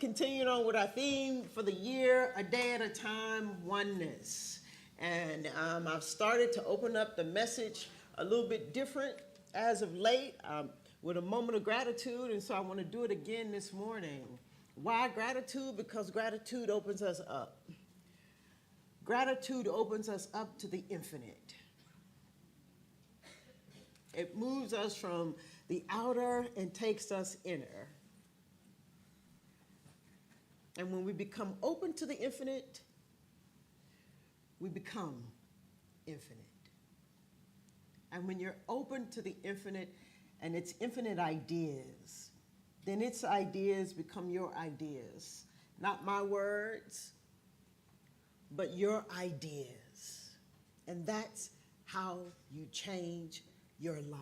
continuing on with our theme for the year, a day at a time, oneness. And I've started to open up the message a little bit different as of late with a moment of gratitude. And so I want to do it again this morning. Why gratitude? Because gratitude opens us up. Gratitude opens us up to the infinite. It moves us from the outer and takes us inner. And when we become open to the infinite, we become infinite. And when you're open to the infinite and its infinite ideas, then its ideas become your ideas. Not my words, but your ideas. And that's how you change your life.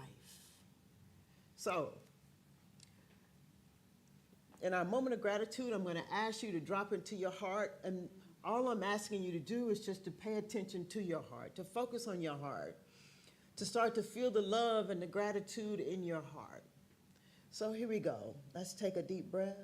So, in our moment of gratitude, I'm going to ask you to drop into your heart, and all I'm asking you to do is just to pay attention to your heart, to focus on your heart, to start to feel the love and the gratitude in your heart. So here we go. Let's take a deep breath.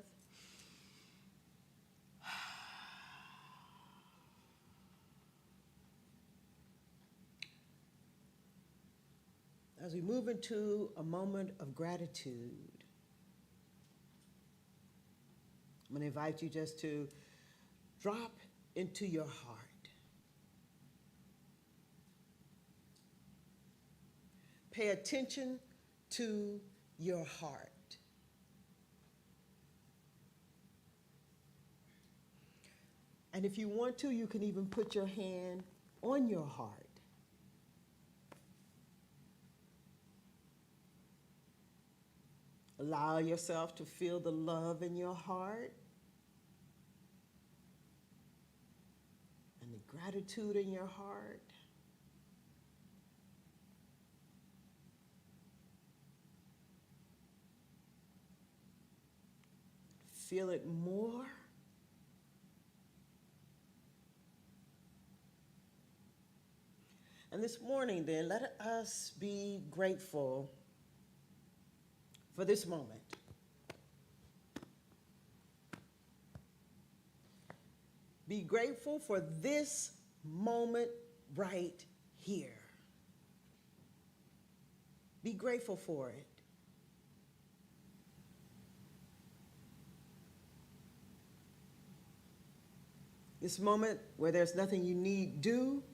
As we move into a moment of gratitude, I'm going to invite you just to drop into your heart. Pay attention to your heart. And if you want to, you can even put your hand on your heart. Allow yourself to feel the love in your heart and the gratitude in your heart. Feel it more. And this morning, then, let us be grateful for this moment. Be grateful for this moment right here. Be grateful for it. This moment where there's nothing you need do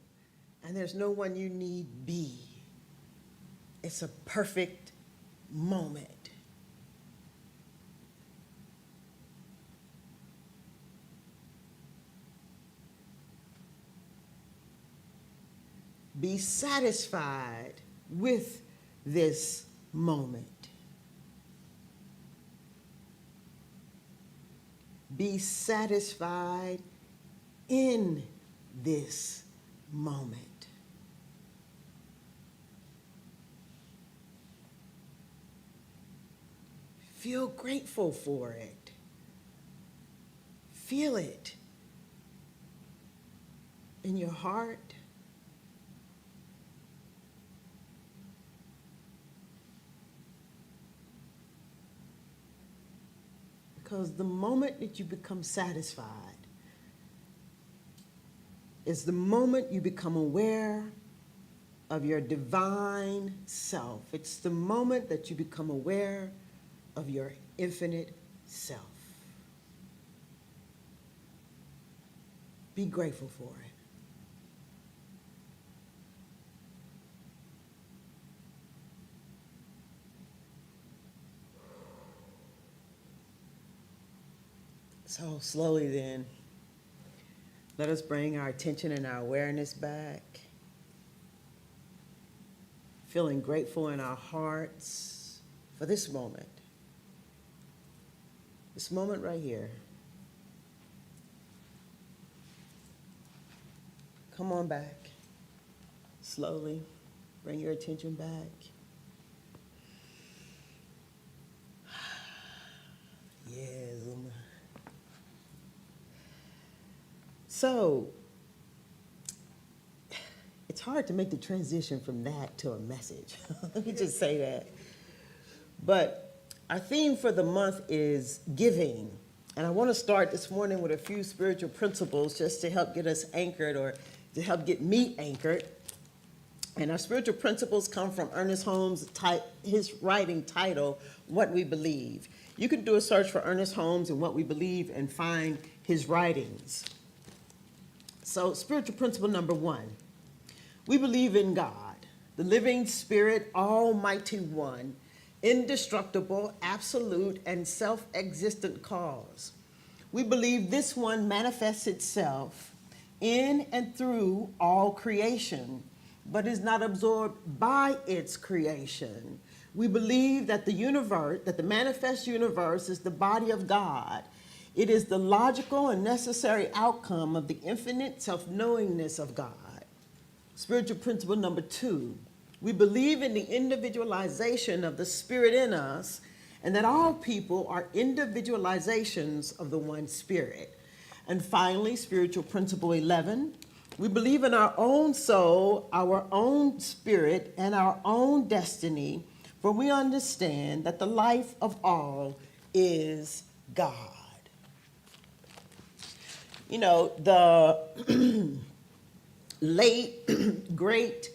and there's no one you need be. It's a perfect moment. Be satisfied with this moment. Be satisfied in this moment. Feel grateful for it. Feel it in your heart. Because the moment that you become satisfied is the moment you become aware of your divine self. It's the moment that you become aware of your infinite self. Be grateful for it. So slowly then, let us bring our attention and our awareness back. Feeling grateful in our hearts for this moment. This moment right here. Come on back. Slowly, bring your attention back. Yes. So, it's hard to make the transition from that to a message. Let me just say that. But our theme for the month is giving. And I want to start this morning with a few spiritual principles just to help get us anchored, or to help get me anchored. And our spiritual principles come from Ernest Holmes' his writing title, What We Believe. You can do a search for Ernest Holmes and What We Believe and find his writings. So spiritual principle number 1, we believe in God, the living spirit, almighty one, indestructible, absolute, and self-existent cause. We believe this one manifests itself in and through all creation, but is not absorbed by its creation. We believe that the universe, that the manifest universe is the body of God. It is the logical and necessary outcome of the infinite self-knowingness of God. Spiritual principle number 2, we believe in the individualization of the spirit in us, and that all people are individualizations of the one spirit. And finally, spiritual principle 11, we believe in our own soul, our own spirit, and our own destiny, for we understand that the life of all is God. You know, the late, great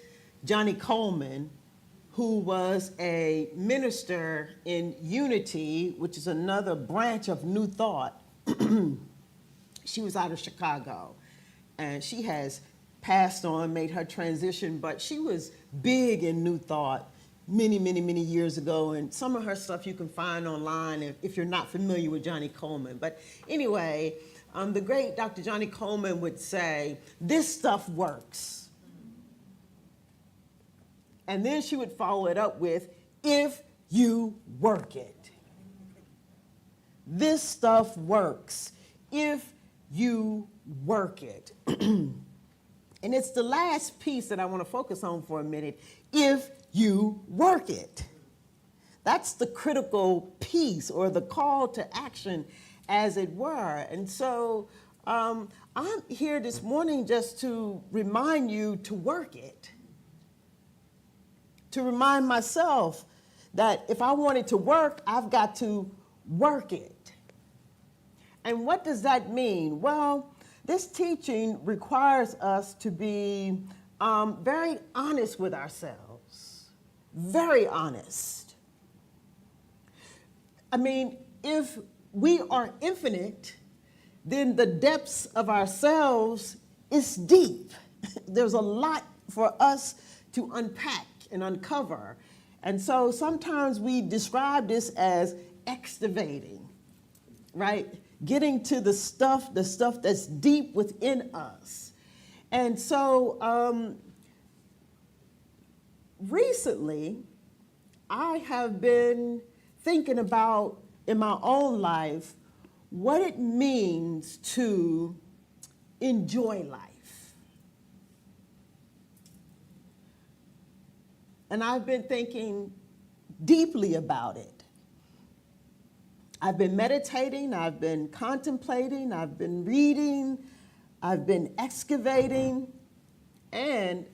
Johnny Coleman, who was a minister in Unity, which is another branch of New Thought. She was out of Chicago, and she has passed on, made her transition, but she was big in New Thought many, many, many years ago, and some of her stuff you can find online if you're not familiar with Johnny Coleman. But anyway, the great Dr. Johnny Coleman would say, this stuff works. And then she would follow it up with, if you work it. This stuff works if you work it. And it's the last piece that I want to focus on for a minute, if you work it. That's the critical piece, or the call to action, as it were. And so I'm here this morning just to remind you to work it. To remind myself that if I want it to work, I've got to work it. And what does that mean? Well, this teaching requires us to be very honest with ourselves, very honest. I mean, if we are infinite, then the depths of ourselves is deep. There's a lot for us to unpack and uncover. And so sometimes we describe this as excavating, right? Getting to the stuff that's deep within us. And so recently, I have been thinking about, in my own life, what it means to enjoy life. And I've been thinking deeply about it. I've been meditating, I've been contemplating, I've been reading, I've been excavating, and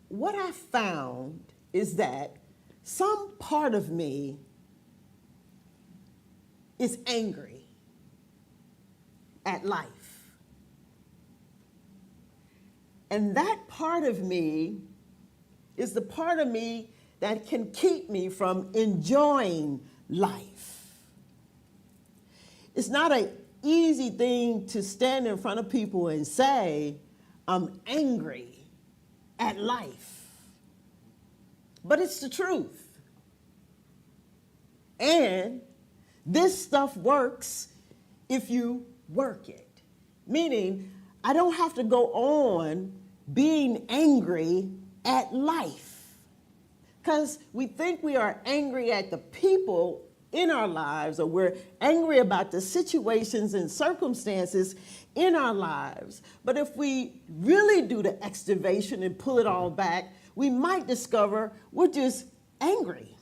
what I found is that some part of me is angry at life. And that part of me is the part of me that can keep me from enjoying life. It's not an easy thing to stand in front of people and say, I'm angry at life. But it's the truth. And this stuff works if you work it. Meaning, I don't have to go on being angry at life. Because we think we are angry at the people in our lives, or we're angry about the situations and circumstances in our lives. But if we really do the excavation and pull it all back, we might discover we're just angry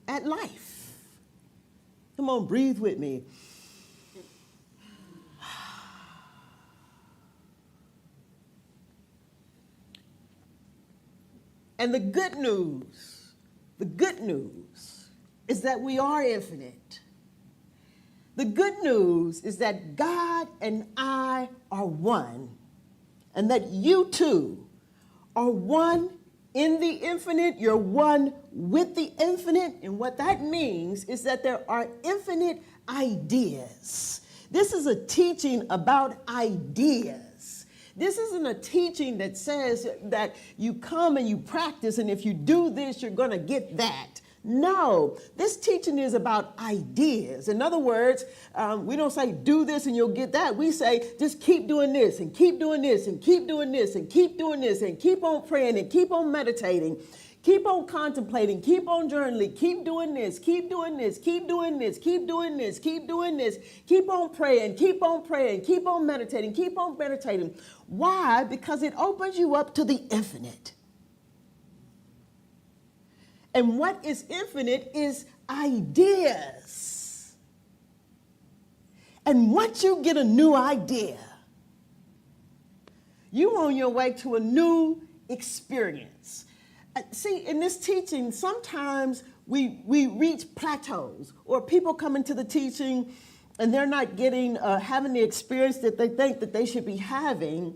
at life. Come on, breathe with me. And the good news is that we are infinite. The good news is that God and I are one, and that you too are one in the infinite. You're one with the infinite, and what that means is that there are infinite ideas. This is a teaching about ideas. This isn't a teaching that says that you come and you practice, and if you do this, you're going to get that. No, this teaching is about ideas. In other words, we don't say do this and you'll get that. We say just keep doing this and keep doing this and keep doing this and keep doing this and keep on praying and keep on meditating. Keep on contemplating, keep on journaling, keep doing this, keep doing this, keep doing this, keep doing this, keep doing this, keep on praying, keep on praying, keep on meditating, keep on meditating. Why? Because it opens you up to the infinite. And what is infinite is ideas. And once you get a new idea, you're on your way to a new experience. See, in this teaching, sometimes we reach plateaus, or people come into the teaching and they're not getting, having the experience that they think that they should be having.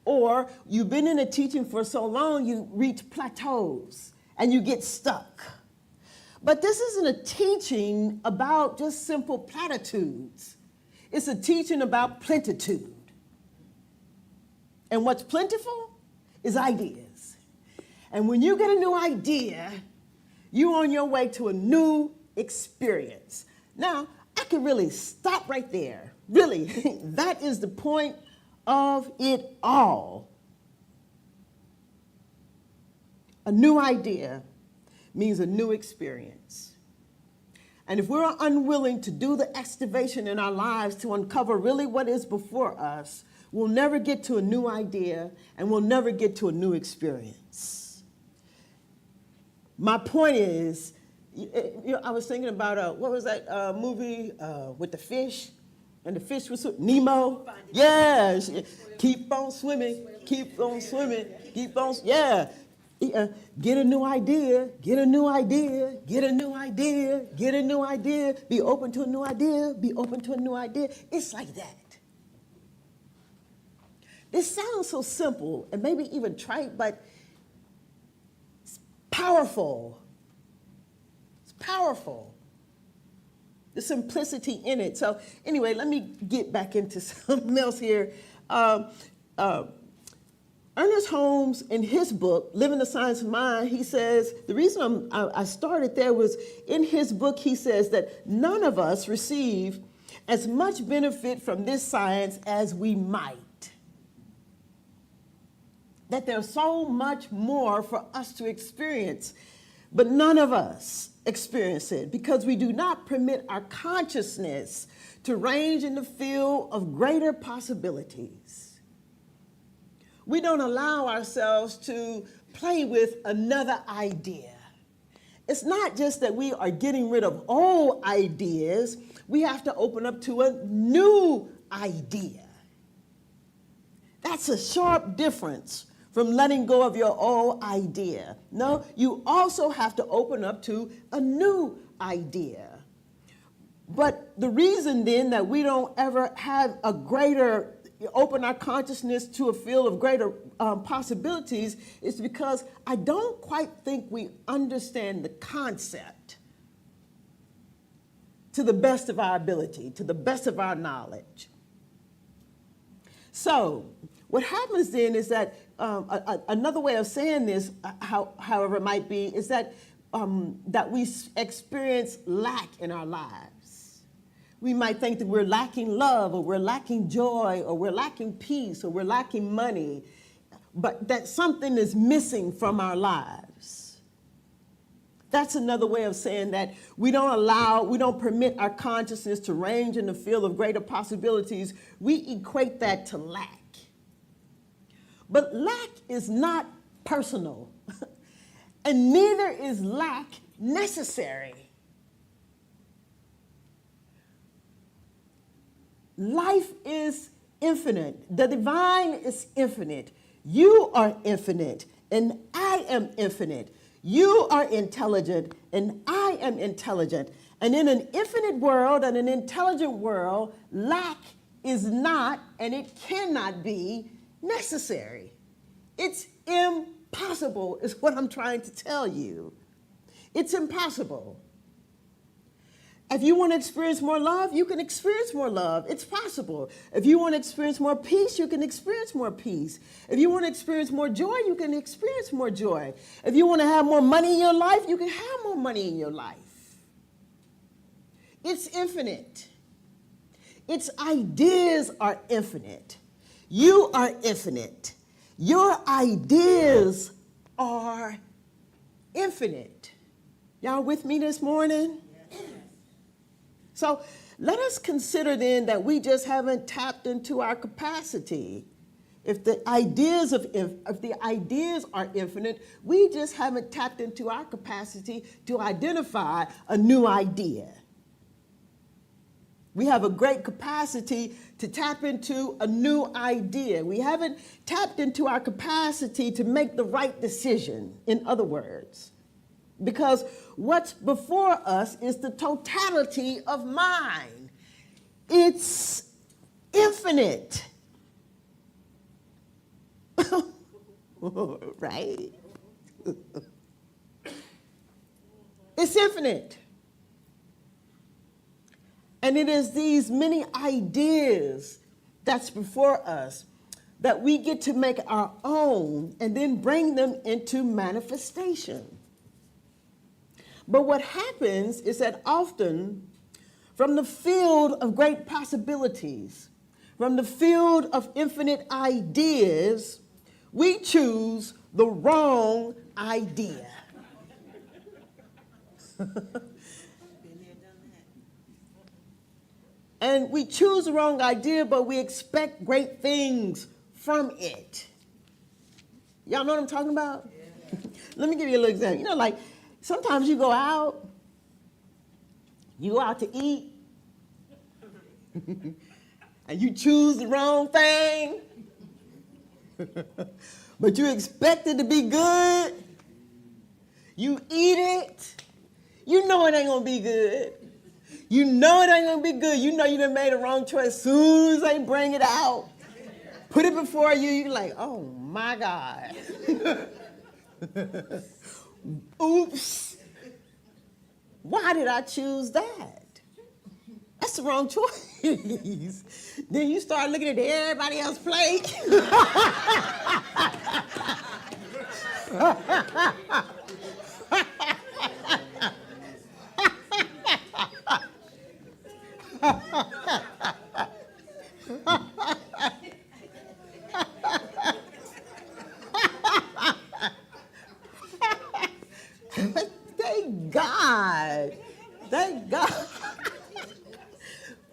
Or you've been in a teaching for so long, you reach plateaus and you get stuck. But this isn't a teaching about just simple platitudes. It's a teaching about plenitude. And what's plentiful is ideas. And when you get a new idea, you're on your way to a new experience. Now, I can really stop right there. Really, that is the point of it all. A new idea means a new experience. And if we're unwilling to do the excavation in our lives to uncover really what is before us, we'll never get to a new idea and we'll never get to a new experience. My point is, I was thinking about, what was that movie with the fish? And the fish was Nemo. Yeah, keep on swimming, keep on swimming, keep on, yeah. Get a new idea, get a new idea, get a new idea, get a new idea, be open to a new idea, be open to a new idea. It's like that. This sounds so simple and maybe even trite, but it's powerful. It's powerful. The simplicity in it. So anyway, let me get back into something else here. Ernest Holmes, in his book, Living the Science of Mind, he says, the reason I started there was in his book, he says that none of us receive as much benefit from this science as we might. That there's so much more for us to experience, but none of us experience it because we do not permit our consciousness to range in the field of greater possibilities. We don't allow ourselves to play with another idea. It's not just that we are getting rid of old ideas, we have to open up to a new idea. That's a sharp difference from letting go of your old idea. No, you also have to open up to a new idea. But the reason then that we don't ever have a greater open our consciousness to a field of greater possibilities is because I don't quite think we understand the concept to the best of our ability, to the best of our knowledge. So what happens then is that another way of saying this, however it might be, is that, that we experience lack in our lives. We might think that we're lacking love, or we're lacking joy, or we're lacking peace, or we're lacking money, but that something is missing from our lives. That's another way of saying that we don't permit our consciousness to range in the field of greater possibilities. We equate that to lack. But lack is not personal, and neither is lack necessary. Life is infinite. The divine is infinite. You are infinite, and I am infinite. You are intelligent, and I am intelligent. And in an infinite world and an intelligent world, lack is not and it cannot be necessary. It's impossible, is what I'm trying to tell you. It's impossible. If you want to experience more love, you can experience more love. It's possible. If you want to experience more peace, you can experience more peace. If you want to experience more joy, you can experience more joy. If you want to have more money in your life, you can have more money in your life. It's infinite. Its ideas are infinite. You are infinite. Your ideas are infinite. Y'all with me this morning? So let us consider then that we just haven't tapped into our capacity. If the ideas are infinite, we just haven't tapped into our capacity to identify a new idea. We have a great capacity to tap into a new idea. We haven't tapped into our capacity to make the right decision, in other words. Because what's before us is the totality of mind. It's infinite. Right? It's infinite. And it is these many ideas that's before us that we get to make our own and then bring them into manifestation. But what happens is that often from the field of great possibilities, from the field of infinite ideas, we choose the wrong idea. And we choose the wrong idea, but we expect great things from it. Y'all know what I'm talking about? Yeah. Let me give you a little example. You know, like sometimes you go out to eat, and you choose the wrong thing, but you expect it to be good. You eat it. You know it ain't gonna be good. You know it ain't gonna be good. You know you done made a wrong choice. As soon as they bring it out, put it before you, you're like, oh my God. Oops. Why did I choose that? That's the wrong choice. Then you start looking at everybody else's plate. Thank God. Thank God.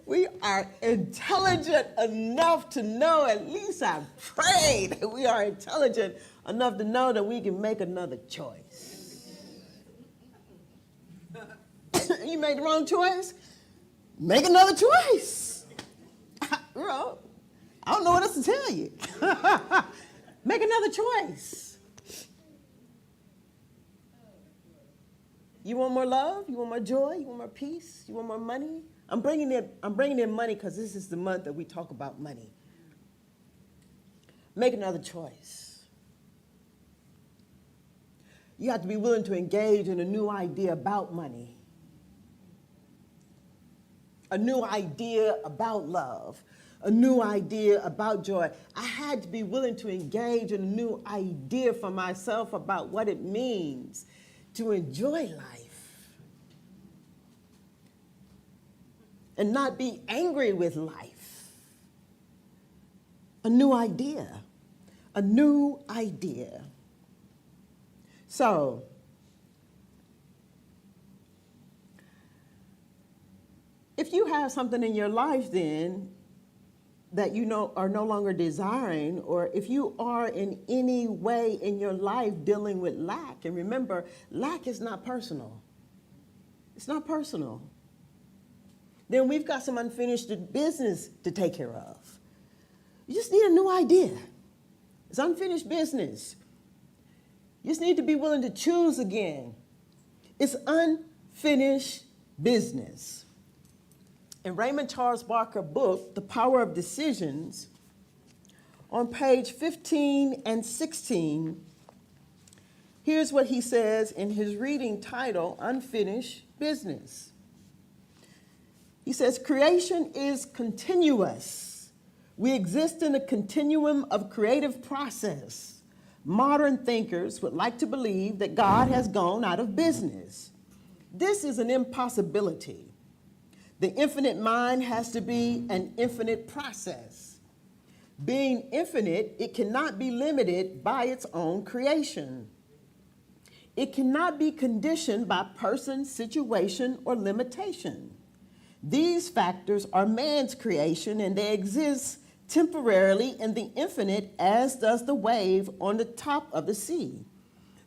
We are intelligent enough to know, at least I pray that we are intelligent enough to know that we can make another choice. You made the wrong choice? Make another choice. Bro, I don't know what else to tell you. Make another choice. You want more love? You want more joy? You want more peace? You want more money? I'm bringing in money because this is the month that we talk about money. Make another choice. You have to be willing to engage in a new idea about money. A new idea about love, a new idea about joy. I had to be willing to engage in a new idea for myself about what it means to enjoy life and not be angry with life. A new idea, a new idea. So, if you have something in your life then that you know are no longer desiring, or if you are in any way in your life dealing with lack, and remember, lack is not personal. It's not personal. Then we've got some unfinished business to take care of. You just need a new idea. It's unfinished business. You just need to be willing to choose again. It's unfinished business. In Raymond Charles Barker's book, The Power of Decisions, on page 15 and 16, here's what he says in his reading title, Unfinished Business. He says, creation is continuous. We exist in a continuum of creative process. Modern thinkers would like to believe that God has gone out of business. This is an impossibility. The infinite mind has to be an infinite process. Being infinite, it cannot be limited by its own creation. It cannot be conditioned by person, situation, or limitation. These factors are man's creation, and they exist temporarily in the infinite, as does the wave on the top of the sea.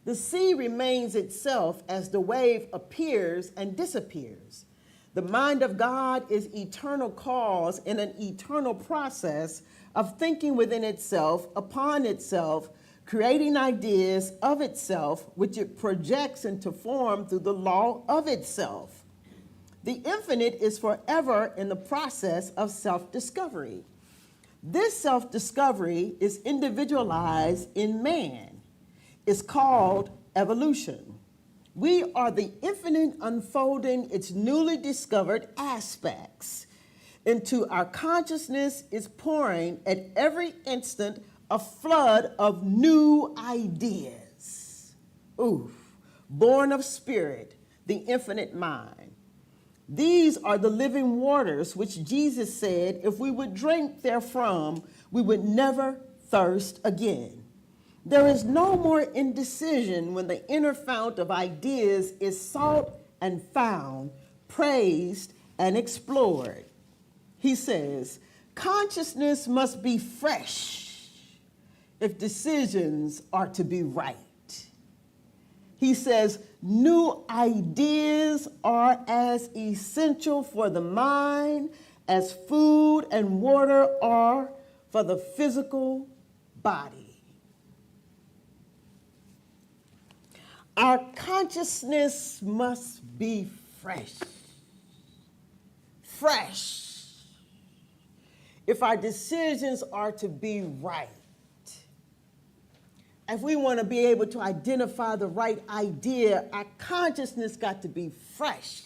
The sea remains itself as the wave appears and disappears. The mind of God is eternal cause in an eternal process of thinking within itself, upon itself, creating ideas of itself, which it projects into form through the law of itself. The infinite is forever in the process of self-discovery. This self-discovery is individualized in man. It's called evolution. We are the infinite unfolding its newly discovered aspects. Into our consciousness is pouring at every instant a flood of new ideas. Born of spirit, the infinite mind. These are the living waters which Jesus said if we would drink therefrom, we would never thirst again. There is no more indecision when the inner fount of ideas is sought and found, praised and explored. He says, consciousness must be fresh if decisions are to be right. He says, new ideas are as essential for the mind as food and water are for the physical body. Our consciousness must be fresh. Fresh. If our decisions are to be right. If we want to be able to identify the right idea, our consciousness got to be fresh.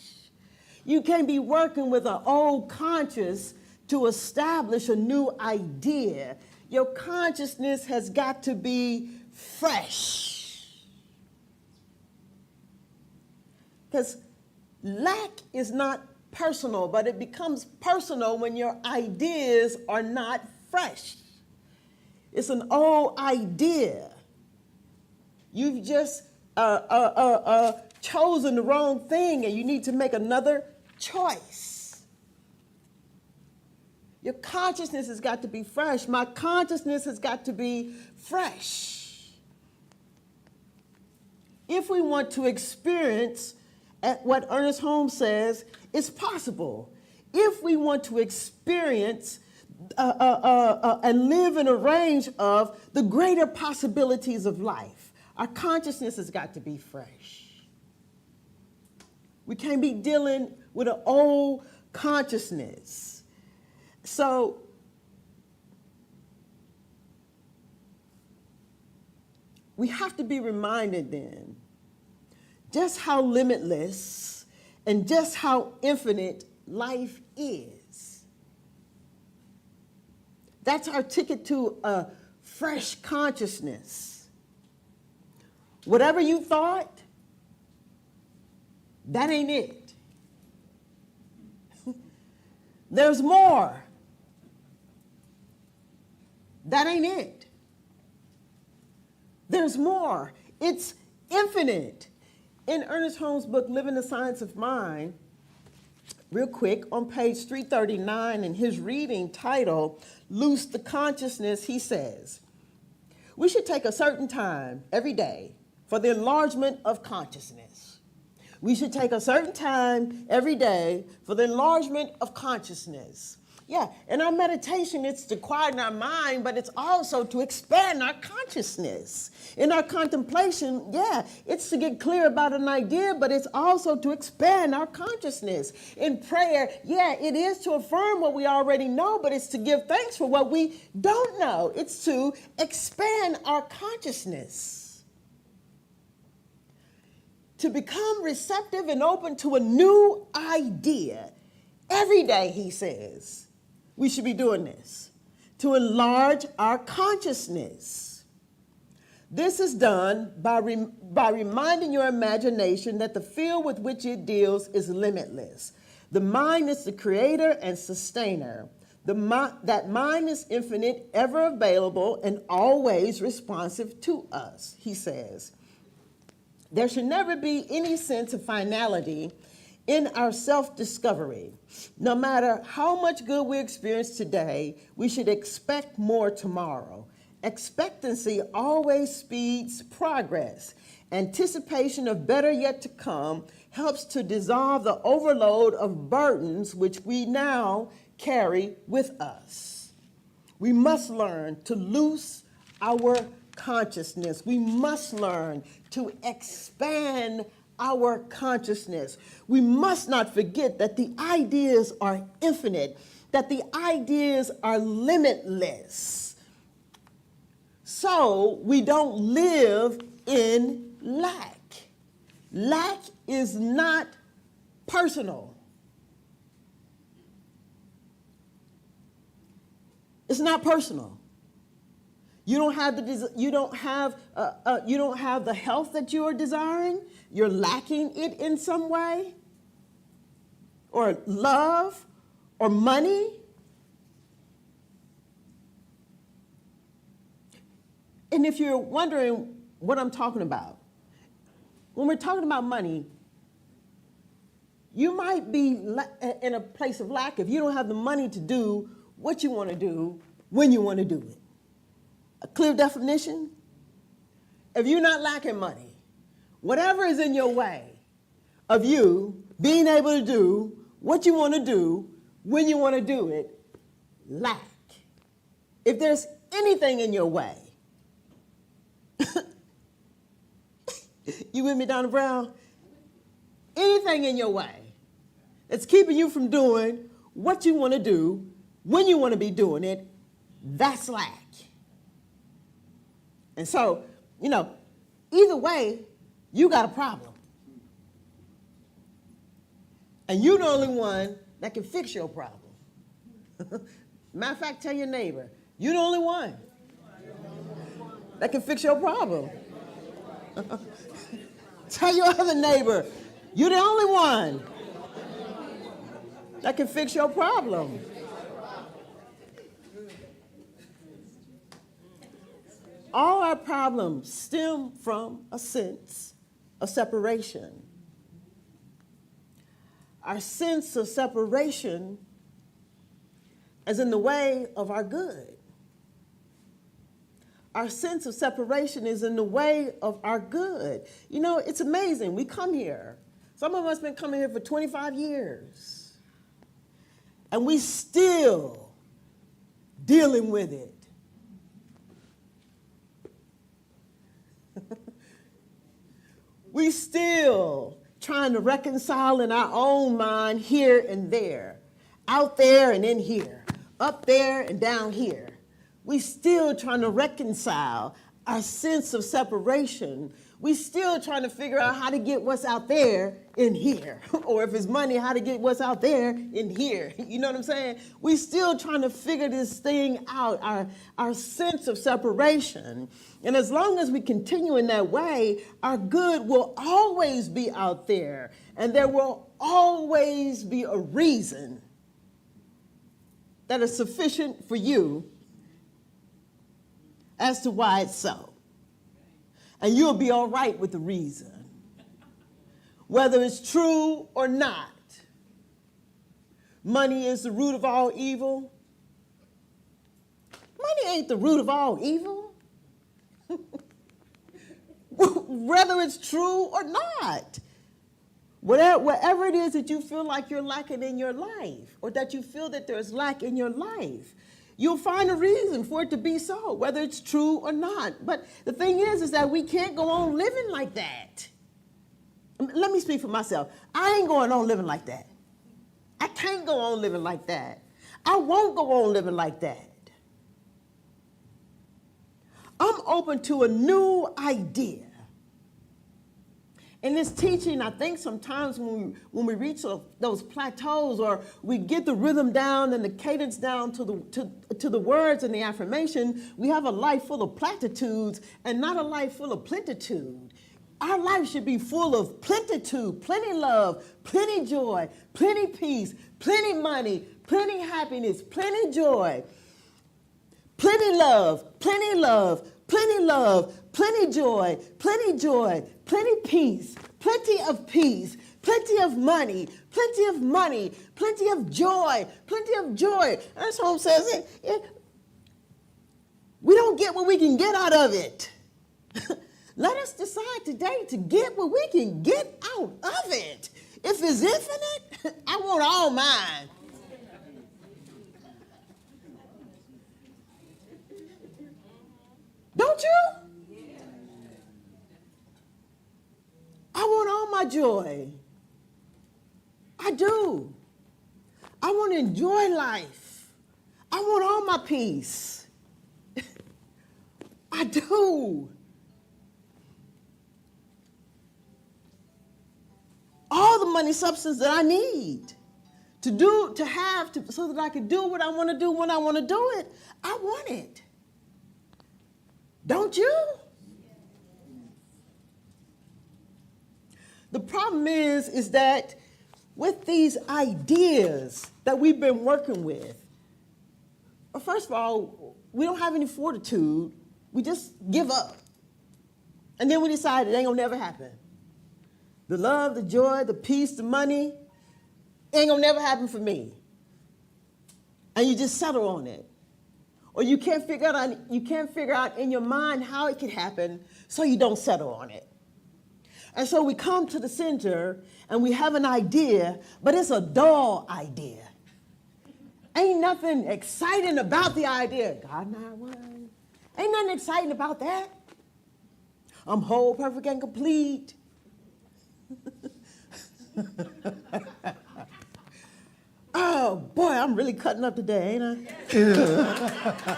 You can't be working with an old conscious to establish a new idea. Your consciousness has got to be fresh. Because lack is not personal, but it becomes personal when your ideas are not fresh. It's an old idea. You've just chosen the wrong thing, and you need to make another choice. Your consciousness has got to be fresh. My consciousness has got to be fresh. If we want to experience at what Ernest Holmes says is possible, if we want to experience and live in a range of the greater possibilities of life, our consciousness has got to be fresh. We can't be dealing with an old consciousness. So we have to be reminded then just how limitless and just how infinite life is. That's our ticket to a fresh consciousness. Whatever you thought, that ain't it. There's more. That ain't it. There's more. It's infinite. In Ernest Holmes' book, Living the Science of Mind, real quick, on page 339 in his reading title, Loose the Consciousness, he says, we should take a certain time every day for the enlargement of consciousness. We should take a certain time every day for the enlargement of consciousness. Yeah, in our meditation, it's to quieten our mind, but it's also to expand our consciousness. In our contemplation, yeah, it's to get clear about an idea, but it's also to expand our consciousness. In prayer, yeah, it is to affirm what we already know, but it's to give thanks for what we don't know. It's to expand our consciousness. To become receptive and open to a new idea. Every day, he says, we should be doing this to enlarge our consciousness. This is done by reminding your imagination that the field with which it deals is limitless. The mind is the creator and sustainer. That mind is infinite, ever available, and always responsive to us, he says. There should never be any sense of finality in our self-discovery. No matter how much good we experience today, we should expect more tomorrow. Expectancy always speeds progress. Anticipation of better yet to come helps to dissolve the overload of burdens which we now carry with us. We must learn to loose our consciousness. We must learn to expand our consciousness. We must not forget that the ideas are infinite, that the ideas are limitless. So we don't live in lack. Lack is not personal. It's not personal. You don't have the health that you are desiring. You're lacking it in some way, or love, or money. And if you're wondering what I'm talking about, when we're talking about money, you might be in a place of lack if you don't have the money to do what you want to do when you want to do it. A clear definition: if you're not lacking money, whatever is in your way of you being able to do what you want to do when you want to do it, lack. If there's anything in your way, you with me, Donna Brown? Anything in your way that's keeping you from doing what you want to do when you want to be doing it, that's lack. And so, either way, you got a problem. And you're the only one that can fix your problem. Matter of fact, tell your neighbor, you're the only one that can fix your problem. Tell your other neighbor, you're the only one that can fix your problem. All our problems stem from a sense of separation. Our sense of separation is in the way of our good. Our sense of separation is in the way of our good. It's amazing. We come here. Some of us have been coming here for 25 years. And we still dealing with it. We still trying to reconcile in our own mind here and there, out there and in here, up there and down here. We still trying to reconcile our sense of separation. We still trying to figure out how to get what's out there in here. Or if it's money, how to get what's out there in here. You know what I'm saying? We still trying to figure this thing out, our sense of separation. And as long as we continue in that way, our good will always be out there. And there will always be a reason that is sufficient for you as to why it's so. And you'll be all right with the reason, whether it's true or not. Money is the root of all evil. Money ain't the root of all evil, whether it's true or not. Whatever it is that you feel like you're lacking in your life, or that you feel that there's lack in your life, you'll find a reason for it to be so, whether it's true or not. But the thing is that we can't go on living like that. Let me speak for myself. I ain't going on living like that. I can't go on living like that. I won't go on living like that. I'm open to a new idea. In this teaching, I think sometimes when we reach those plateaus, or we get the rhythm down and the cadence down to the words and the affirmation, we have a life full of platitudes and not a life full of plenitude. Our life should be full of plenitude, plenty love, plenty joy, plenty peace, plenty money, plenty happiness, plenty joy, plenty love, plenty love, plenty love, plenty joy, plenty peace, plenty of peace, plenty of money, plenty of joy, plenty of joy. That's what it says. We don't get what we can get out of it. Let us decide today to get what we can get out of it. If it's infinite, I want all mine. Don't you? I want all my joy. I do. I want to enjoy life. I want all my peace. I do. All the money substance that I need so that I can do what I want to do when I want to do it. I want it. Don't you? The problem is that with these ideas that we've been working with, first of all, we don't have any fortitude. We just give up. And then we decide it ain't gonna never happen. The love, the joy, the peace, the money, ain't gonna never happen for me. And you just settle on it. Or you can't figure out in your mind how it could happen, so you don't settle on it. And so we come to the center and we have an idea, but it's a dull idea. Ain't nothing exciting about the idea. God, not one. Ain't nothing exciting about that. I'm whole, perfect, and complete. Oh, boy, I'm really cutting up today, ain't I?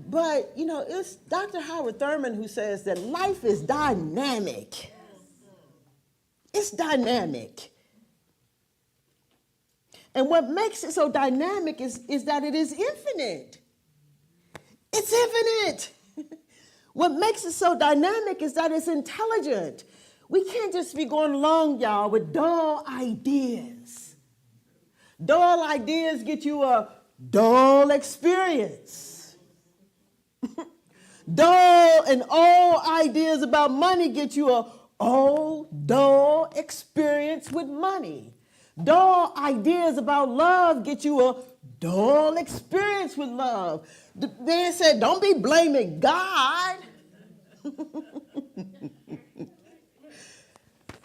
But, it's Dr. Howard Thurman who says that life is dynamic. It's dynamic. And what makes it so dynamic is that it is infinite. It's infinite. What makes it so dynamic is that it's intelligent. We can't just be going along, y'all, with dull ideas. Dull ideas get you a dull experience. Dull and old ideas about money get you a old, dull experience with money. Dull ideas about love get you a dull experience with love. The man said, don't be blaming God.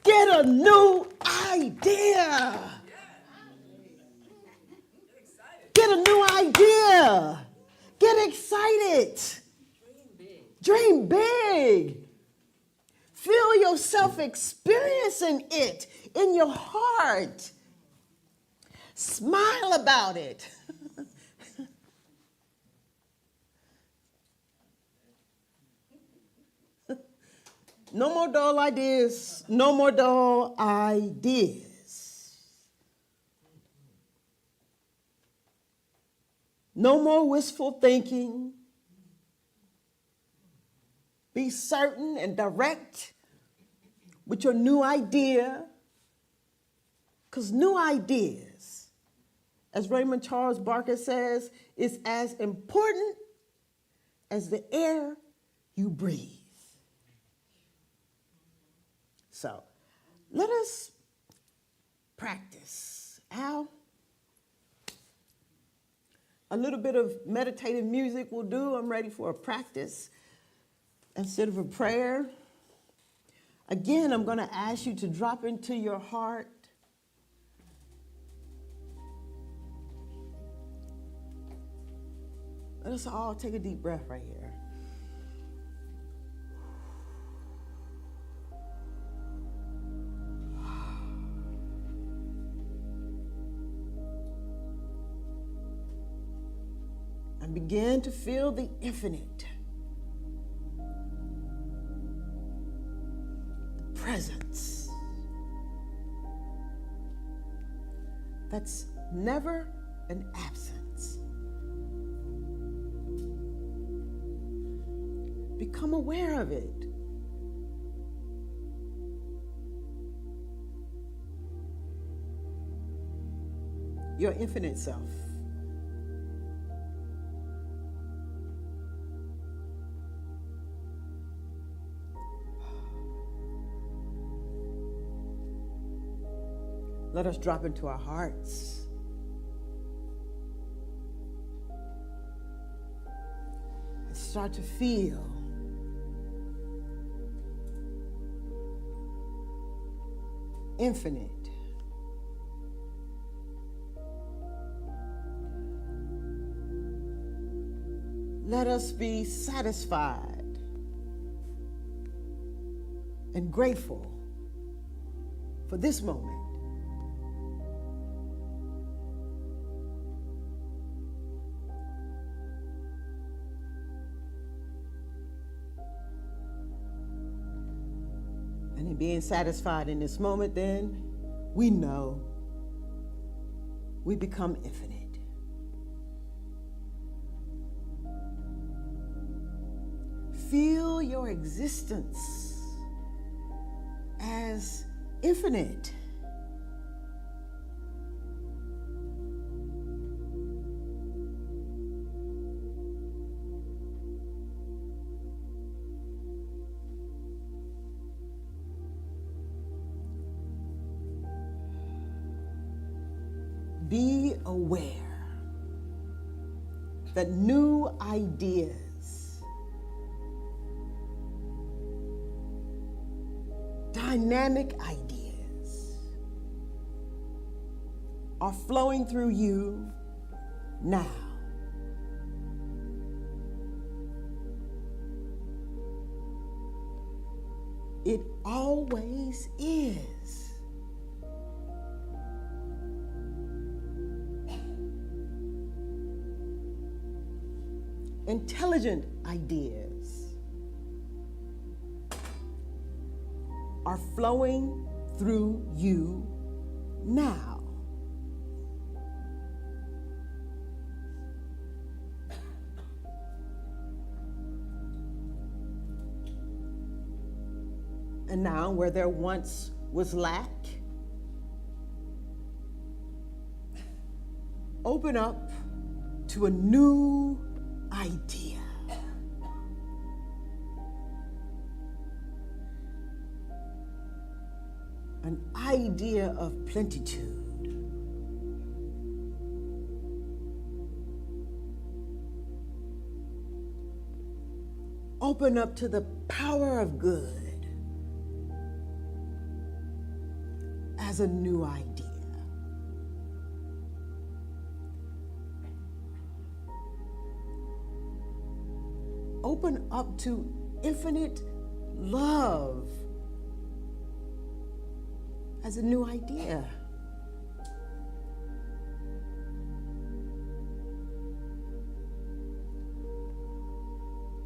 Get a new idea. Get a new idea. Get excited. Dream big. Feel yourself experiencing it in your heart. Smile about it. No more dull ideas. No more dull ideas. No more wistful thinking. Be certain and direct with your new idea. Because new ideas, as Raymond Charles Barker says, is as important as the air you breathe. So let us practice. Al, a little bit of meditative music will do. I'm ready for a practice instead of a prayer. Again, I'm going to ask you to drop into your heart. Let us all take a deep breath right here. And begin to feel the infinite. The presence. That's never an absence. Become aware of it. Your infinite self. Let us drop into our hearts. And start to feel infinite. Let us be satisfied and grateful for this moment. And in being satisfied in this moment, then we know we become infinite. Feel your existence as infinite. Be aware that new ideas, dynamic ideas are flowing through you now. It always is. Intelligent ideas are flowing through you now. And now, where there once was lack, open up to a new idea. An idea of plenitude. Open up to the power of good as a new idea. Open up to infinite love as a new idea.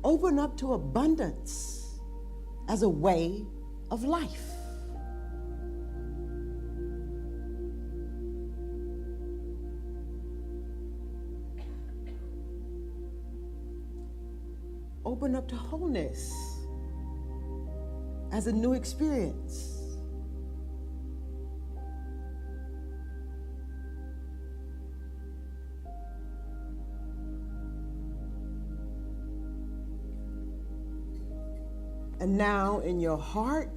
Open up to abundance as a way of life. Open up to wholeness as a new experience. And now in your heart,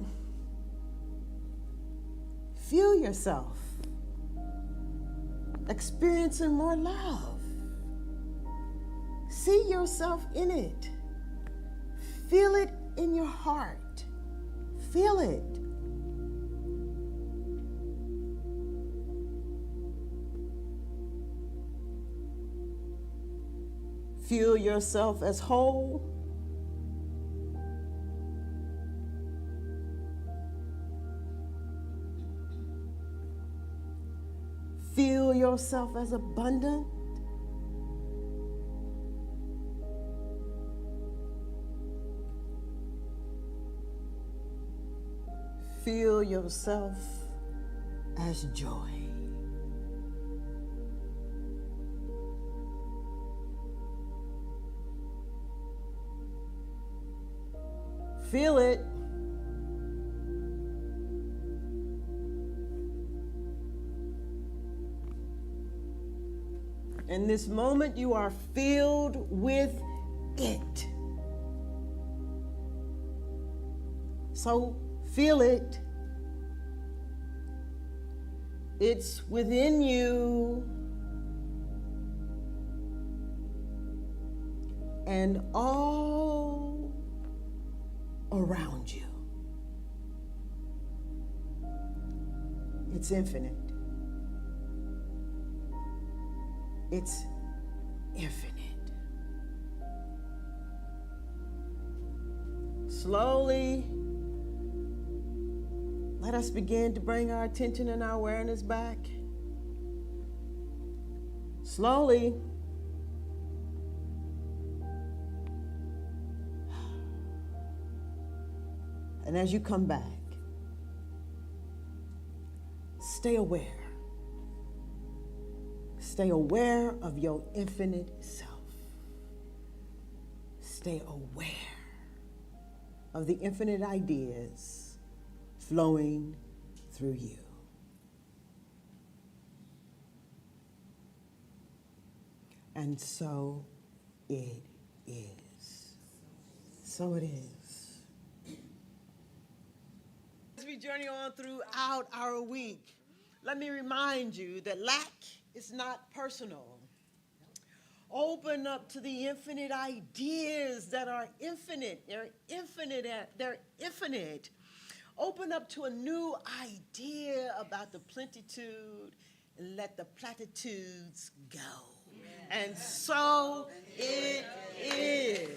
feel yourself experiencing more love. See yourself in it. Feel it in your heart. Feel it. Feel yourself as whole. Feel yourself as abundant. Feel yourself as joy. Feel it. In this moment, you are filled with it. So feel it. It's within you and all around you. It's infinite. It's infinite. Slowly, let us begin to bring our attention and our awareness back. Slowly. And as you come back, stay aware. Stay aware of your infinite self. Stay aware of the infinite ideas flowing through you. And so it is. So it is. As we journey on throughout our week, let me remind you that lack is not personal. Open up to the infinite ideas that are infinite. They're infinite. They're infinite. Open up to a new idea about the plenitude and let the platitudes go. And so it is.